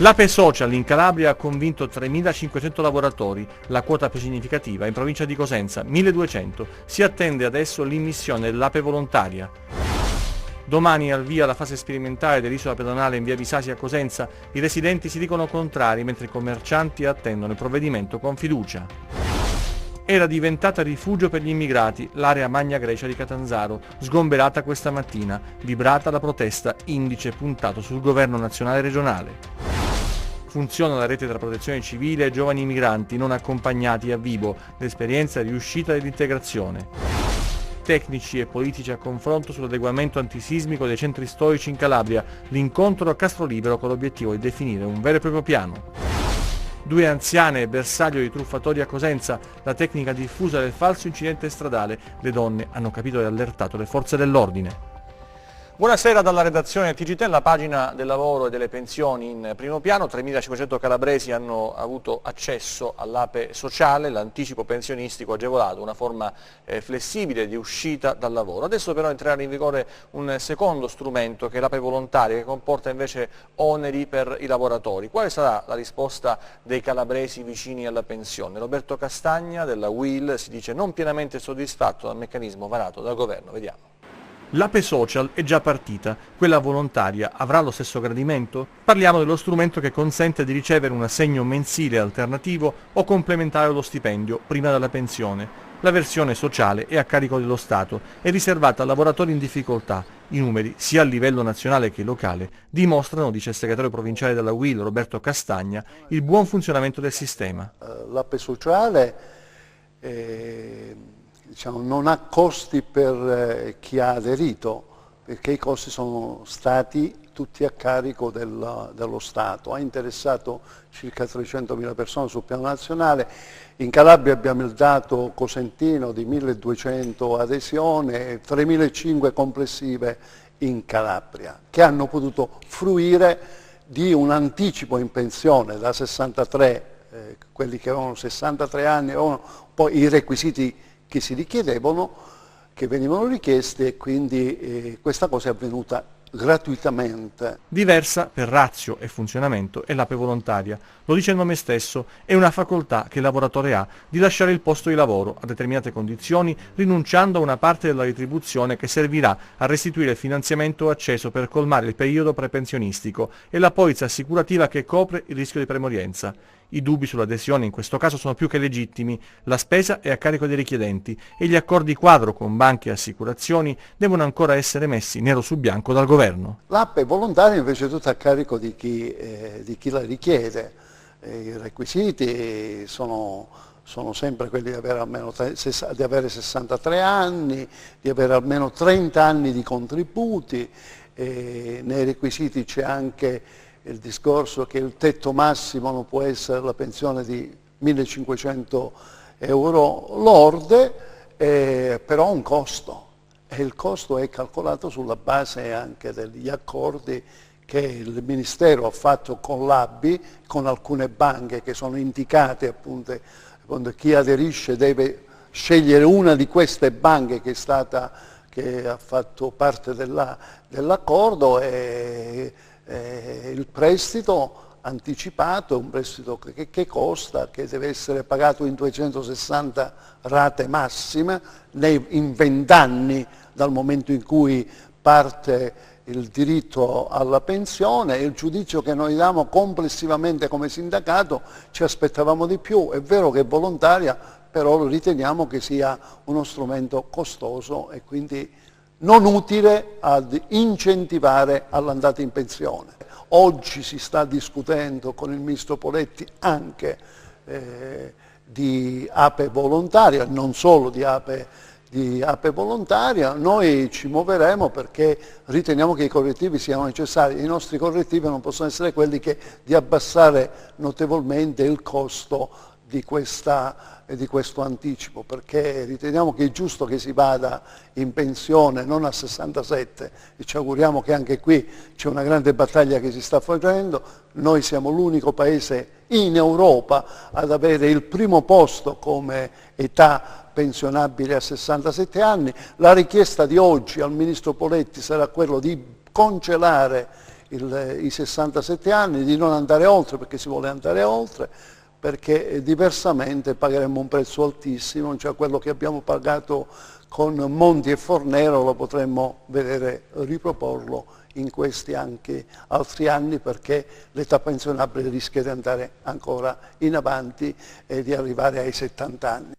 L'Ape Social in Calabria ha convinto 3.500 lavoratori, la quota più significativa. In provincia di Cosenza 1.200. Si attende adesso l'immissione dell'Ape volontaria. Domani è al via la fase sperimentale dell'isola pedonale in via Bisasi a Cosenza. I residenti si dicono contrari mentre i commercianti attendono il provvedimento con fiducia. Era diventata rifugio per gli immigrati l'area Magna Grecia di Catanzaro, sgomberata questa mattina, vibrata la protesta, indice puntato sul governo nazionale e regionale. Funziona la rete tra protezione civile e giovani migranti non accompagnati a Vibo, l'esperienza di riuscita dell'integrazione. Tecnici e politici a confronto sull'adeguamento antisismico dei centri storici in Calabria, l'incontro a Castrolibero con l'obiettivo di definire un vero e proprio piano. 2 anziane bersaglio di truffatori a Cosenza, la tecnica diffusa del falso incidente stradale. Le donne hanno capito e allertato le forze dell'ordine. Buonasera dalla redazione TGT, la pagina del lavoro e delle pensioni in primo piano. 3.500 calabresi hanno avuto accesso all'Ape sociale, l'anticipo pensionistico agevolato, una forma flessibile di uscita dal lavoro. Adesso però entrerà in vigore un secondo strumento che è l'Ape volontaria, che comporta invece oneri per i lavoratori. Quale sarà la risposta dei calabresi vicini alla pensione? Roberto Castagna della UIL si dice non pienamente soddisfatto dal meccanismo varato dal governo. Vediamo. L'Ape Social è già partita, quella volontaria avrà lo stesso gradimento? Parliamo dello strumento che consente di ricevere un assegno mensile alternativo o complementare allo stipendio prima della pensione. La versione sociale è a carico dello Stato, è riservata a lavoratori in difficoltà. I numeri, sia a livello nazionale che locale, dimostrano, dice il segretario provinciale della UIL Roberto Castagna, il buon funzionamento del sistema. L'Ape Sociale non ha costi per chi ha aderito, perché i costi sono stati tutti a carico dello Stato. Ha interessato circa 300.000 persone sul piano nazionale. In Calabria abbiamo il dato cosentino di 1.200 adesioni e 3.500 complessive in Calabria, che hanno potuto fruire di un anticipo in pensione da 63, quelli che avevano 63 anni, avevano poi i requisiti che si richiedevano, che venivano richiesti, e quindi questa cosa è avvenuta gratuitamente. Diversa per ratio e funzionamento è l'Ape volontaria. Lo dice il nome stesso, è una facoltà che il lavoratore ha di lasciare il posto di lavoro a determinate condizioni, rinunciando a una parte della retribuzione che servirà a restituire il finanziamento acceso per colmare il periodo prepensionistico e la polizza assicurativa che copre il rischio di premorienza. I dubbi sull'adesione in questo caso sono più che legittimi, la spesa è a carico dei richiedenti e gli accordi quadro con banche e assicurazioni devono ancora essere messi nero su bianco dal governo. L'Ape volontaria invece è tutta a carico di chi la richiede. I requisiti sono sempre quelli di avere almeno di avere 63 anni, di avere almeno 30 anni di contributi. Nei requisiti c'è anche il discorso che il tetto massimo non può essere la pensione di 1.500 euro lorde, però ha un costo, e il costo è calcolato sulla base anche degli accordi che il Ministero ha fatto con l'ABI, con alcune banche che sono indicate, appunto chi aderisce deve scegliere una di queste banche che ha fatto parte dell'accordo, e il prestito anticipato è un prestito che costa, che deve essere pagato in 260 rate massime in 20 anni dal momento in cui parte il diritto alla pensione. Il giudizio che noi diamo complessivamente come sindacato, ci aspettavamo di più. È vero che è volontaria, però riteniamo che sia uno strumento costoso e quindi non utile ad incentivare all'andata in pensione. Oggi si sta discutendo con il ministro Poletti anche di Ape volontaria, non solo di Ape volontaria. Noi ci muoveremo perché riteniamo che i correttivi siano necessari. I nostri correttivi non possono essere quelli di abbassare notevolmente il costo di questo anticipo, perché riteniamo che è giusto che si vada in pensione non a 67, e ci auguriamo che anche qui c'è una grande battaglia che si sta facendo. Noi siamo l'unico paese in Europa ad avere il primo posto come età pensionabile a 67 anni. La richiesta di oggi al Ministro Poletti sarà quello di congelare i 67 anni, di non andare oltre, perché si vuole andare oltre, perché diversamente pagheremmo un prezzo altissimo, cioè quello che abbiamo pagato con Monti e Fornero lo potremmo vedere riproporlo in questi anche altri anni, perché l'età pensionabile rischia di andare ancora in avanti e di arrivare ai 70 anni.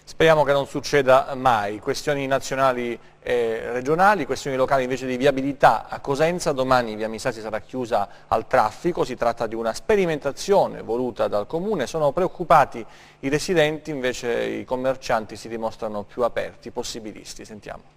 Speriamo che non succeda mai. Questioni nazionali e regionali, questioni locali invece di viabilità a Cosenza. Domani via Misasi sarà chiusa al traffico, si tratta di una sperimentazione voluta dal Comune. Sono preoccupati i residenti, invece i commercianti si dimostrano più aperti, possibilisti. Sentiamo.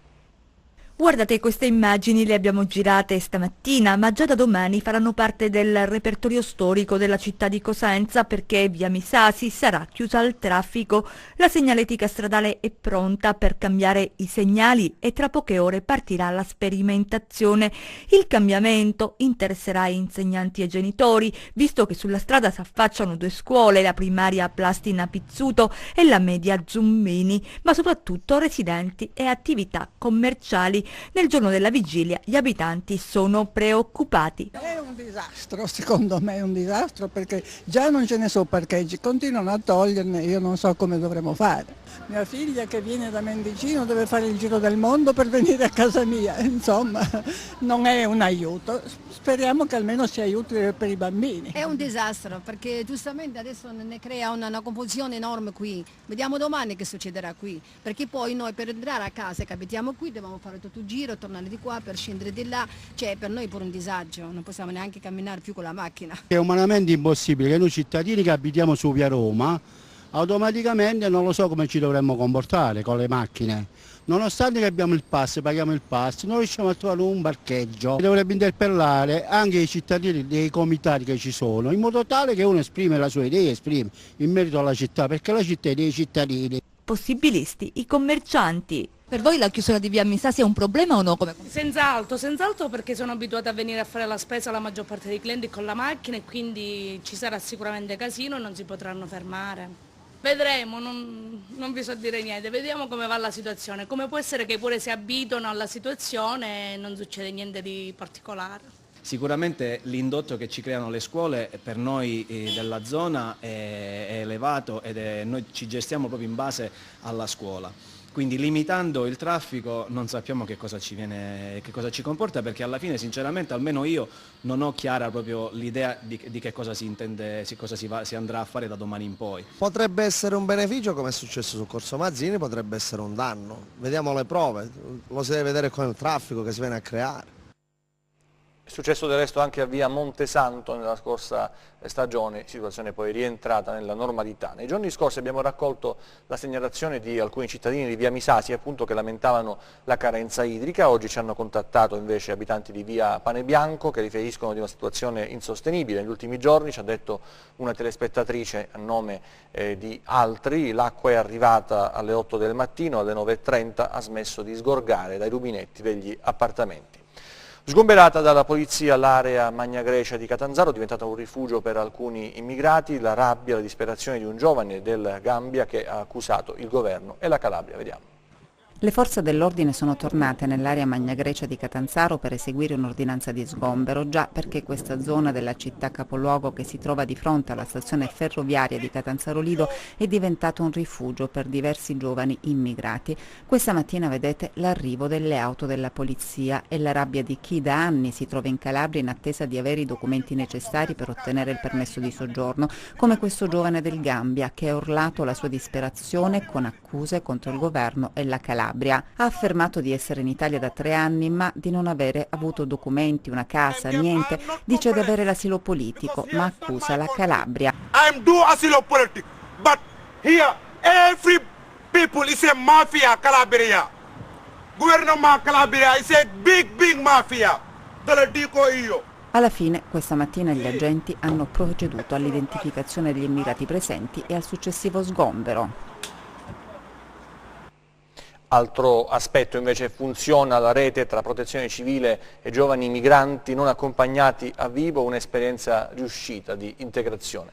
Guardate, queste immagini le abbiamo girate stamattina, ma già da domani faranno parte del repertorio storico della città di Cosenza, perché via Misasi sarà chiusa al traffico. La segnaletica stradale è pronta per cambiare i segnali e tra poche ore partirà la sperimentazione. Il cambiamento interesserà insegnanti e genitori, visto che sulla strada si affacciano due scuole, la primaria Plastina Pizzuto e la media Zummini, ma soprattutto residenti e attività commerciali. Nel giorno della vigilia gli abitanti sono preoccupati. È un disastro, secondo me è un disastro, perché già non ce ne sono parcheggi, continuano a toglierne, io non so come dovremo fare. Mia figlia che viene da Mendicino deve fare il giro del mondo per venire a casa mia, insomma non è un aiuto, speriamo che almeno sia utile per i bambini. È un disastro, perché giustamente adesso ne crea una confusione enorme qui, vediamo domani che succederà qui, perché poi noi per entrare a casa che abitiamo qui dobbiamo fare tutto il giro, tornare di qua per scendere di là, cioè per noi è pure un disagio, non possiamo neanche camminare più con la macchina. È umanamente impossibile che noi cittadini che abitiamo su via Roma automaticamente non lo so come ci dovremmo comportare con le macchine. Nonostante che abbiamo il pass, paghiamo il pass, non riusciamo a trovare un parcheggio. Dovrebbe interpellare anche i cittadini dei comitati che ci sono, in modo tale che uno esprime la sua idea, esprime in merito alla città, perché la città è dei cittadini. Possibilisti, i commercianti. Per voi la chiusura di via Misasi è un problema o no? Senz'altro, perché sono abituata a venire a fare la spesa la maggior parte dei clienti con la macchina e quindi ci sarà sicuramente casino e non si potranno fermare. Vedremo, non vi so dire niente, vediamo come va la situazione. Come può essere che pure si abituano alla situazione e non succede niente di particolare? Sicuramente l'indotto che ci creano le scuole per noi della zona è elevato ed noi ci gestiamo proprio in base alla scuola. Quindi limitando il traffico non sappiamo che cosa ci comporta, perché alla fine sinceramente almeno io non ho chiara proprio l'idea di che cosa si intende, si andrà a fare da domani in poi. Potrebbe essere un beneficio, come è successo su Corso Mazzini, potrebbe essere un danno. Vediamo le prove, lo si deve vedere con il traffico che si viene a creare. È successo del resto anche a via Montesanto nella scorsa stagione, situazione poi rientrata nella normalità. Nei giorni scorsi abbiamo raccolto la segnalazione di alcuni cittadini di via Misasi appunto che lamentavano la carenza idrica. Oggi ci hanno contattato invece abitanti di via Panebianco che riferiscono di una situazione insostenibile. Negli ultimi giorni, ci ha detto una telespettatrice a nome di altri, l'acqua è arrivata alle 8 del mattino, alle 9:30 ha smesso di sgorgare dai rubinetti degli appartamenti. Sgomberata dalla polizia l'area Magna Grecia di Catanzaro, diventata un rifugio per alcuni immigrati, la rabbia, la disperazione di un giovane del Gambia che ha accusato il governo e la Calabria. Vediamo. Le forze dell'ordine sono tornate nell'area Magna Grecia di Catanzaro per eseguire un'ordinanza di sgombero, già perché questa zona della città capoluogo, che si trova di fronte alla stazione ferroviaria di Catanzaro Lido, è diventato un rifugio per diversi giovani immigrati. Questa mattina vedete l'arrivo delle auto della polizia e la rabbia di chi da anni si trova in Calabria in attesa di avere i documenti necessari per ottenere il permesso di soggiorno, come questo giovane del Gambia che ha urlato la sua disperazione con accuse contro il governo e la Calabria. Ha affermato di essere in Italia da 3 anni ma di non avere avuto documenti, una casa, niente. Dice di avere l'asilo politico ma accusa la Calabria. I'm do asilo politics, but here every people is a mafia Calabria. Governo Calabria is a big mafia. Te lo dico io. Alla fine, questa mattina gli agenti hanno proceduto all'identificazione degli immigrati presenti e al successivo sgombero. Altro aspetto invece, funziona la rete tra protezione civile e giovani migranti non accompagnati a Vibo, un'esperienza riuscita di integrazione.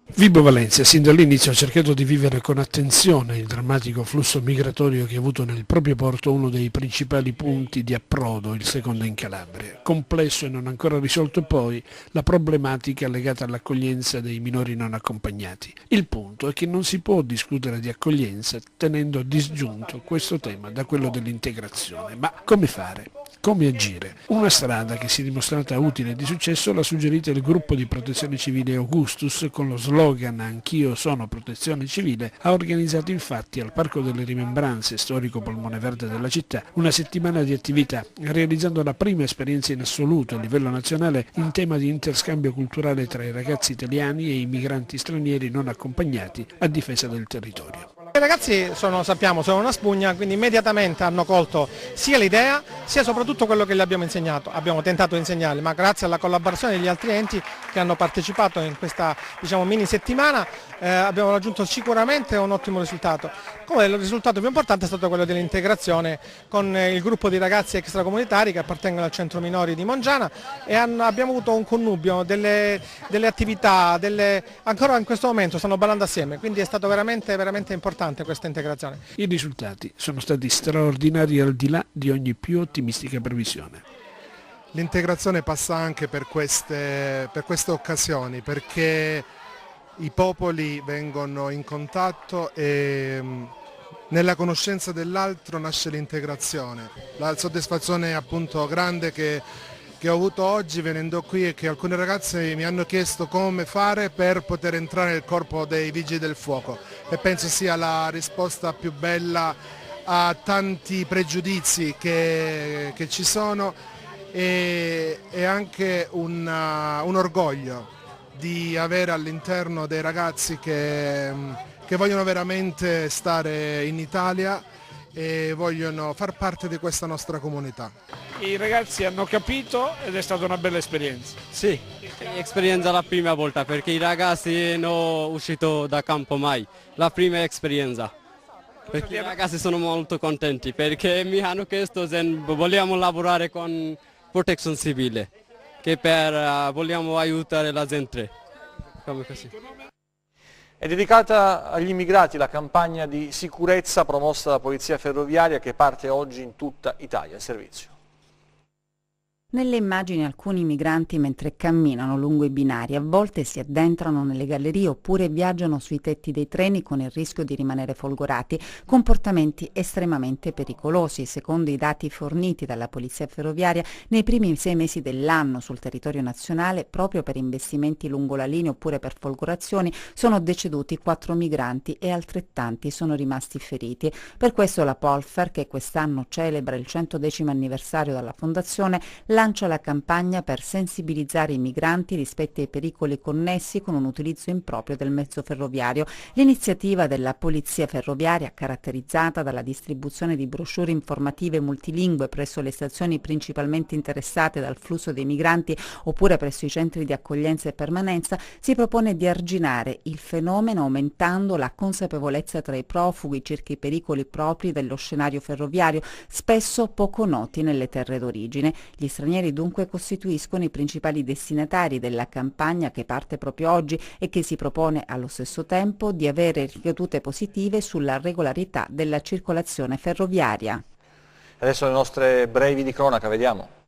Vibo Valentia sin dall'inizio ha cercato di vivere con attenzione il drammatico flusso migratorio che ha avuto nel proprio porto uno dei principali punti di approdo, il secondo in Calabria. Complesso e non ancora risolto poi la problematica legata all'accoglienza dei minori non accompagnati. Il punto è che non si può discutere di accoglienza tenendo disgiunto questo tema da quello dell'integrazione. Ma come fare? Come agire? Una strada che si è dimostrata utile e di successo l'ha suggerita il gruppo di protezione civile Augustus con lo slogan "Anch'io sono protezione civile". Ha organizzato infatti al Parco delle Rimembranze, storico polmone verde della città, una settimana di attività, realizzando la prima esperienza in assoluto a livello nazionale in tema di interscambio culturale tra i ragazzi italiani e i migranti stranieri non accompagnati a difesa del territorio. I ragazzi sappiamo, sono una spugna, quindi immediatamente hanno colto sia l'idea sia soprattutto quello che gli abbiamo insegnato. Abbiamo tentato di insegnarli, ma grazie alla collaborazione degli altri enti che hanno partecipato in questa mini settimana abbiamo raggiunto sicuramente un ottimo risultato. Come il risultato più importante è stato quello dell'integrazione con il gruppo di ragazzi extracomunitari che appartengono al centro minori di Mongiana e abbiamo avuto un connubio delle attività, ancora in questo momento stanno ballando assieme, quindi è stato veramente importante questa integrazione. I risultati sono stati straordinari al di là di ogni più ottimistica previsione. L'integrazione passa anche per queste occasioni, perché i popoli vengono in contatto e nella conoscenza dell'altro nasce l'integrazione. La soddisfazione appunto grande che ho avuto oggi venendo qui è che alcune ragazze mi hanno chiesto come fare per poter entrare nel corpo dei vigili del fuoco e penso sia la risposta più bella a tanti pregiudizi che ci sono e anche un orgoglio di avere all'interno dei ragazzi che vogliono veramente stare in Italia e vogliono far parte di questa nostra comunità. I ragazzi hanno capito ed è stata una bella esperienza. Sì, esperienza la prima volta perché i ragazzi non sono usciti da campo mai, la prima esperienza. Perché i ragazzi sono molto contenti perché mi hanno chiesto se vogliamo lavorare con protezione civile, che vogliamo aiutare la gente. Come così. È dedicata agli immigrati la campagna di sicurezza promossa dalla Polizia Ferroviaria che parte oggi in tutta Italia. Il servizio. Nelle immagini alcuni migranti mentre camminano lungo i binari a volte si addentrano nelle gallerie oppure viaggiano sui tetti dei treni con il rischio di rimanere folgorati, comportamenti estremamente pericolosi. Secondo i dati forniti dalla Polizia Ferroviaria, nei primi 6 mesi dell'anno sul territorio nazionale, proprio per investimenti lungo la linea oppure per folgorazioni, sono deceduti 4 migranti e altrettanti sono rimasti feriti. Per questo la Polfer, che quest'anno celebra il 110° anniversario dalla fondazione, lancia la campagna per sensibilizzare i migranti rispetto ai pericoli connessi con un utilizzo improprio del mezzo ferroviario. L'iniziativa della Polizia Ferroviaria, caratterizzata dalla distribuzione di brochure informative multilingue presso le stazioni principalmente interessate dal flusso dei migranti oppure presso i centri di accoglienza e permanenza, si propone di arginare il fenomeno aumentando la consapevolezza tra i profughi circa i pericoli propri dello scenario ferroviario, spesso poco noti nelle terre d'origine. Gli stranieri dunque costituiscono i principali destinatari della campagna che parte proprio oggi e che si propone allo stesso tempo di avere ricadute positive sulla regolarità della circolazione ferroviaria. Adesso le nostre brevi di cronaca, vediamo.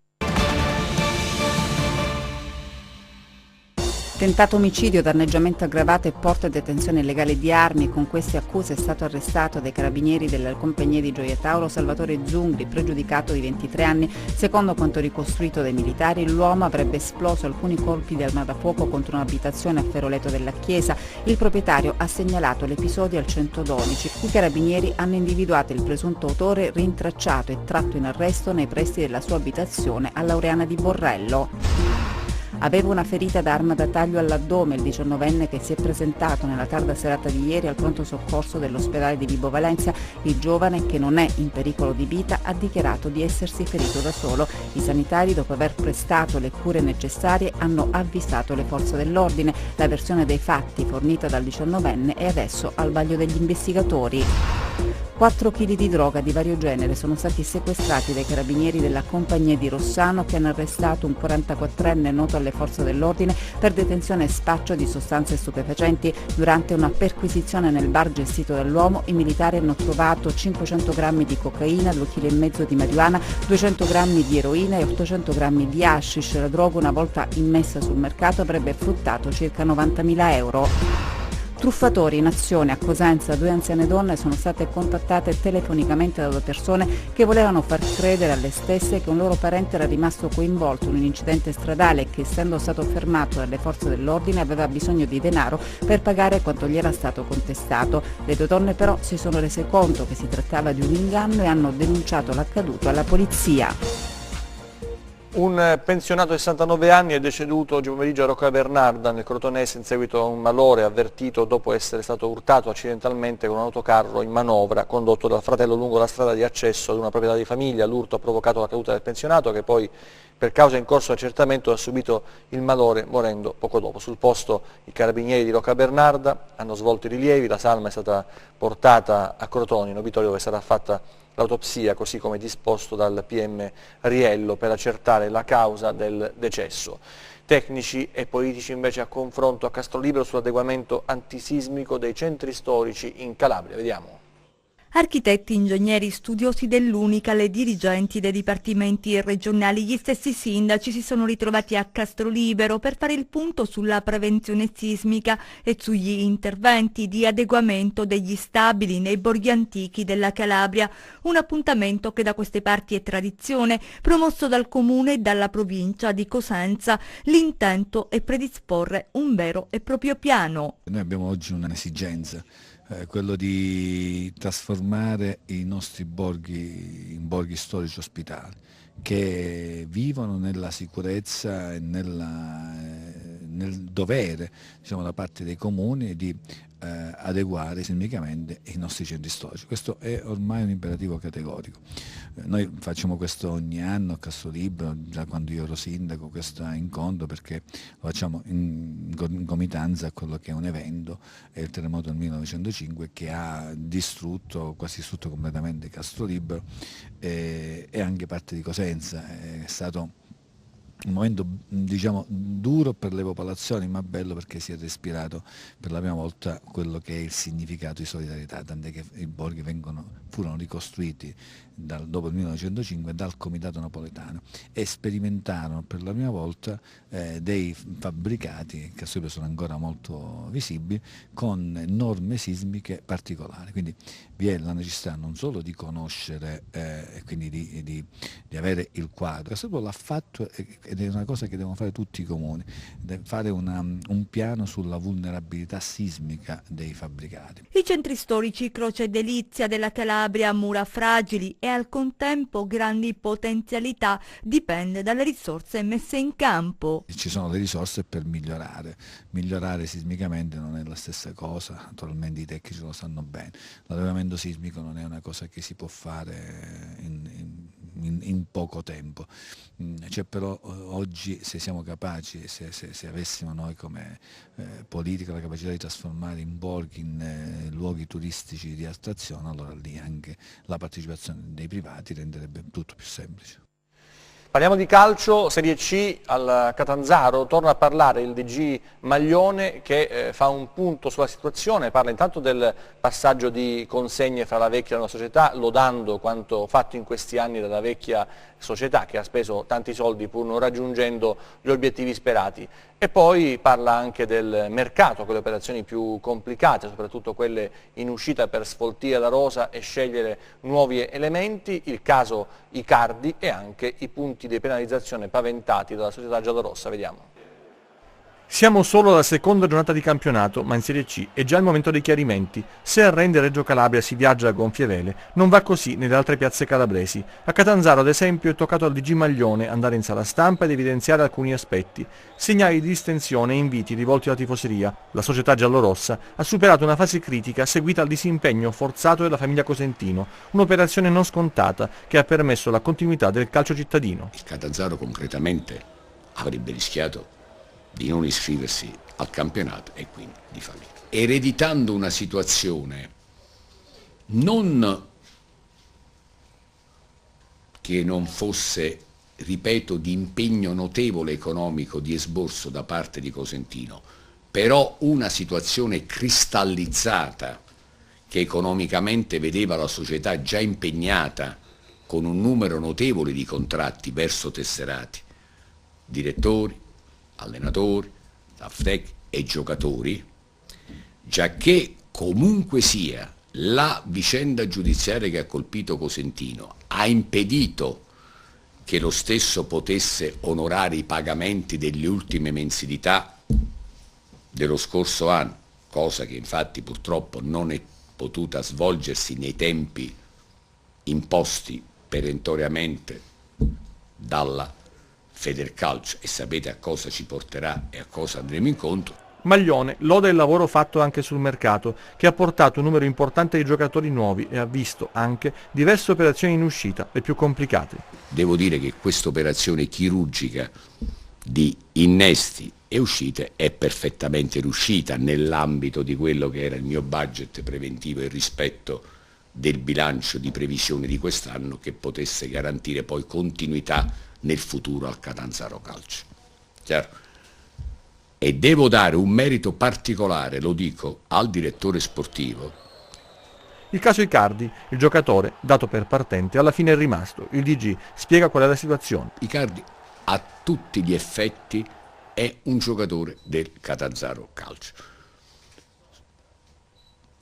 Tentato omicidio, danneggiamento aggravato e porto e detenzione illegale di armi. Con queste accuse è stato arrestato dai carabinieri della compagnia di Gioia Tauro Salvatore Zungri, pregiudicato di 23 anni. Secondo quanto ricostruito dai militari, l'uomo avrebbe esploso alcuni colpi di arma da fuoco contro un'abitazione a Feroleto della Chiesa. Il proprietario ha segnalato l'episodio al 112. I carabinieri hanno individuato il presunto autore, rintracciato e tratto in arresto nei pressi della sua abitazione a Laureana di Borrello. Aveva una ferita d'arma da taglio all'addome il 19enne che si è presentato nella tarda serata di ieri al pronto soccorso dell'ospedale di Vibo Valentia. Il giovane, che non è in pericolo di vita, ha dichiarato di essersi ferito da solo. I sanitari, dopo aver prestato le cure necessarie, hanno avvisato le forze dell'ordine. La versione dei fatti fornita dal 19enne è adesso al vaglio degli investigatori. 4 kg di droga di vario genere sono stati sequestrati dai carabinieri della compagnia di Rossano, che hanno arrestato un 44enne noto alle forze dell'ordine per detenzione e spaccio di sostanze stupefacenti. Durante una perquisizione nel bar gestito dall'uomo, i militari hanno trovato 500 grammi di cocaina, 2,5 kg di marijuana, 200 grammi di eroina e 800 grammi di hashish. La droga, una volta immessa sul mercato, avrebbe fruttato circa 90.000 euro. Truffatori in azione a Cosenza. 2 anziane donne sono state contattate telefonicamente da 2 persone che volevano far credere alle stesse che un loro parente era rimasto coinvolto in un incidente stradale e che, essendo stato fermato dalle forze dell'ordine, aveva bisogno di denaro per pagare quanto gli era stato contestato. Le 2 donne però si sono rese conto che si trattava di un inganno e hanno denunciato l'accaduto alla polizia. Un pensionato di 69 anni è deceduto oggi pomeriggio a Roccabernarda, nel Crotonese, in seguito a un malore avvertito dopo essere stato urtato accidentalmente con un autocarro in manovra condotto dal fratello lungo la strada di accesso ad una proprietà di famiglia. L'urto ha provocato la caduta del pensionato, che poi, per causa in corso di accertamento, ha subito il malore morendo poco dopo. Sul posto i carabinieri di Roccabernarda hanno svolto i rilievi, la salma è stata portata a Crotone, in obitorio dove sarà fatta l'autopsia, così come disposto dal PM Riello, per accertare la causa del decesso. Tecnici e politici invece a confronto a Castrolibero sull'adeguamento antisismico dei centri storici in Calabria. Vediamo. Architetti, ingegneri, studiosi dell'Unicale, dirigenti dei dipartimenti regionali, gli stessi sindaci si sono ritrovati a Castrolibero per fare il punto sulla prevenzione sismica e sugli interventi di adeguamento degli stabili nei borghi antichi della Calabria, un appuntamento che da queste parti è tradizione, promosso dal Comune e dalla provincia di Cosenza. L'intento è predisporre un vero e proprio piano. Noi abbiamo oggi un'esigenza, quello di trasformare i nostri borghi in borghi storici ospitali, che vivono nella sicurezza e nel dovere, diciamo, da parte dei comuni di adeguare sismicamente i nostri centri storici. Questo è ormai un imperativo categorico. Noi facciamo questo ogni anno a Castrolibero, già quando io ero sindaco, questo incontro, perché lo facciamo in concomitanza a quello che è un evento, è il terremoto del 1905, che ha quasi distrutto completamente Castrolibero e anche parte di Cosenza. È stato un momento, diciamo, duro per le popolazioni, ma bello perché si è respirato per la prima volta quello che è il significato di solidarietà, tant'è che i borghi furono ricostruiti dopo il 1905 dal Comitato Napoletano e sperimentarono per la prima volta dei fabbricati che a Castrolibero sono ancora molto visibili, con norme sismiche particolari. Quindi vi è la necessità non solo di conoscere e quindi di avere il quadro. Castrolibero l'ha fatto ed è una cosa che devono fare tutti i comuni, fare un piano sulla vulnerabilità sismica dei fabbricati. I centri storici Croce e Delizia della Calabria, mura fragili e al contempo grandi potenzialità, dipende dalle risorse messe in campo. Ci sono le risorse per migliorare sismicamente non è la stessa cosa, naturalmente i tecnici lo sanno bene, l'adeguamento sismico non è una cosa che si può fare in poco tempo. Cioè, però oggi, se siamo capaci, se avessimo noi come politica la capacità di trasformare in borghi, in luoghi turistici di attrazione, allora lì anche la partecipazione dei privati renderebbe tutto più semplice. Parliamo di calcio, Serie C al Catanzaro, torna a parlare il DG Maglione, che fa un punto sulla situazione, parla intanto del passaggio di consegne fra la vecchia e la nuova società, lodando quanto fatto in questi anni dalla vecchia società, che ha speso tanti soldi pur non raggiungendo gli obiettivi sperati, e poi parla anche del mercato, con le operazioni più complicate, soprattutto quelle in uscita per sfoltire la rosa e scegliere nuovi elementi, il caso Icardi e anche i punti di penalizzazione paventati dalla società giallorossa. Vediamo. Siamo solo alla seconda giornata di campionato, ma in Serie C è già il momento dei chiarimenti. Se a Rende e Reggio Calabria si viaggia a gonfie vele, non va così nelle altre piazze calabresi. A Catanzaro, ad esempio, è toccato al DG Maglione andare in sala stampa ed evidenziare alcuni aspetti. Segnali di distensione e inviti rivolti alla tifoseria. La società giallorossa ha superato una fase critica seguita al disimpegno forzato della famiglia Cosentino, un'operazione non scontata che ha permesso la continuità del calcio cittadino. Il Catanzaro concretamente avrebbe rischiato di non iscriversi al campionato e quindi di fallire, ereditando una situazione non che non fosse, ripeto, di impegno notevole economico, di esborso da parte di Cosentino, però una situazione cristallizzata che economicamente vedeva la società già impegnata con un numero notevole di contratti verso tesserati, direttori, allenatori, staff tecnico e giocatori, giacché comunque sia la vicenda giudiziaria che ha colpito Cosentino ha impedito che lo stesso potesse onorare i pagamenti delle ultime mensilità dello scorso anno, cosa che infatti purtroppo non è potuta svolgersi nei tempi imposti perentoriamente dalla Federcalcio, e sapete a cosa ci porterà e a cosa andremo incontro. Maglione loda il lavoro fatto anche sul mercato, che ha portato un numero importante di giocatori nuovi e ha visto anche diverse operazioni in uscita, le più complicate. Devo dire che questa operazione chirurgica di innesti e uscite è perfettamente riuscita nell'ambito di quello che era il mio budget preventivo e rispetto del bilancio di previsione di quest'anno, che potesse garantire poi continuità nel futuro al Catanzaro Calcio. Chiaro? E devo dare un merito particolare, lo dico, al direttore sportivo. Il caso Icardi, il giocatore, dato per partente, alla fine è rimasto. Il DG spiega qual è la situazione. Icardi a tutti gli effetti è un giocatore del Catanzaro Calcio.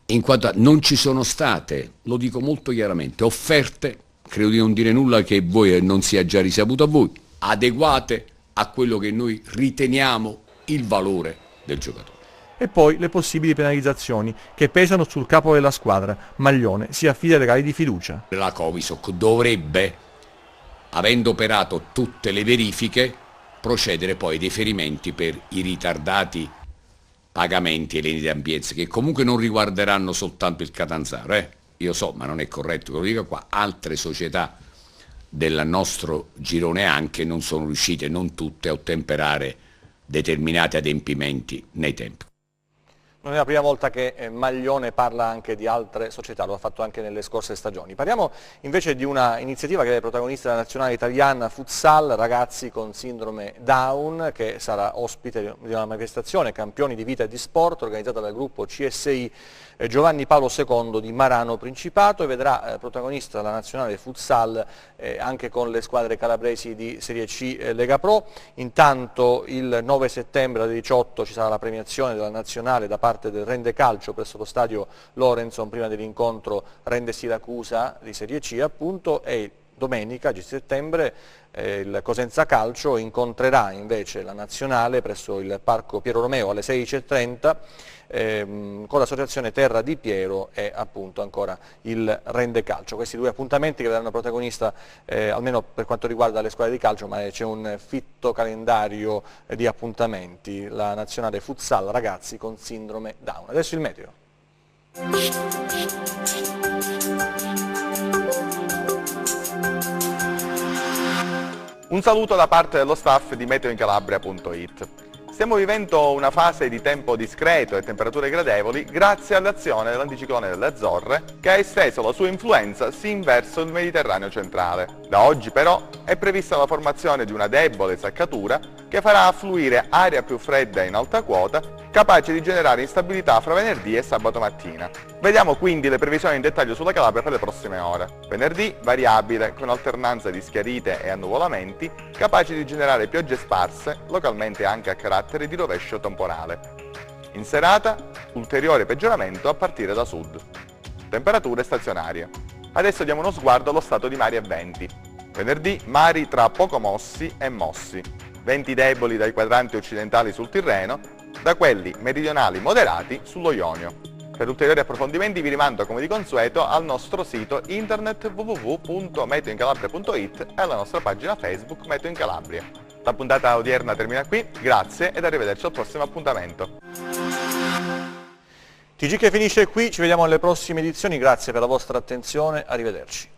In quanto non ci sono state, lo dico molto chiaramente, offerte, credo di non dire nulla che voi non sia già risaputo a voi, adeguate a quello che noi riteniamo il valore del giocatore. E poi le possibili penalizzazioni che pesano sul capo della squadra. Maglione si affida ai legali di fiducia. La Covisoc dovrebbe, avendo operato tutte le verifiche, procedere poi ai deferimenti per i ritardati pagamenti e le inadempienze, che comunque non riguarderanno soltanto il Catanzaro. Io so, ma non è corretto che lo dica qua, altre società del nostro girone anche non sono riuscite, non tutte, a ottemperare determinati adempimenti nei tempi. Non è la prima volta che Maglione parla anche di altre società, lo ha fatto anche nelle scorse stagioni. Parliamo invece di una iniziativa che è protagonista della nazionale italiana futsal, ragazzi con sindrome Down, che sarà ospite di una manifestazione Campioni di Vita e di Sport organizzata dal gruppo CSI Giovanni Paolo II di Marano Principato, e vedrà protagonista la nazionale futsal anche con le squadre calabresi di Serie C Lega Pro. Intanto il 9 settembre alle 18 ci sarà la premiazione della nazionale da parte del Rende Calcio presso lo stadio Lorenzo, prima dell'incontro Rende Siracusa di Serie C appunto, e domenica 10 settembre il Cosenza Calcio incontrerà invece la nazionale presso il Parco Piero Romeo alle 16:30 con l'associazione Terra di Piero e appunto ancora il Rende Calcio. Questi due appuntamenti che vedranno protagonista almeno per quanto riguarda le squadre di calcio, ma c'è un fitto calendario di appuntamenti, la nazionale futsal ragazzi con sindrome Down. Adesso il meteo. Un saluto da parte dello staff di meteoincalabria.it. Stiamo vivendo una fase di tempo discreto e temperature gradevoli grazie all'azione dell'anticiclone delle Azzorre, che ha esteso la sua influenza sin verso il Mediterraneo centrale. Da oggi però è prevista la formazione di una debole saccatura che farà affluire aria più fredda in alta quota, capace di generare instabilità fra venerdì e sabato mattina. Vediamo quindi le previsioni in dettaglio sulla Calabria per le prossime ore. Venerdì variabile con alternanza di schiarite e annuvolamenti, capaci di generare piogge sparse, localmente anche a carattere di rovescio temporale. In serata, ulteriore peggioramento a partire da sud. Temperature stazionarie. Adesso diamo uno sguardo allo stato di mari e venti. Venerdì mari tra poco mossi e mossi. Venti deboli dai quadranti occidentali sul Tirreno, da quelli meridionali moderati sullo Ionio. Per ulteriori approfondimenti vi rimando come di consueto al nostro sito internet www.meteoincalabria.it e alla nostra pagina Facebook Meteo in Calabria. La puntata odierna termina qui, grazie ed arrivederci al prossimo appuntamento. TG che finisce qui, ci vediamo nelle prossime edizioni, grazie per la vostra attenzione, arrivederci.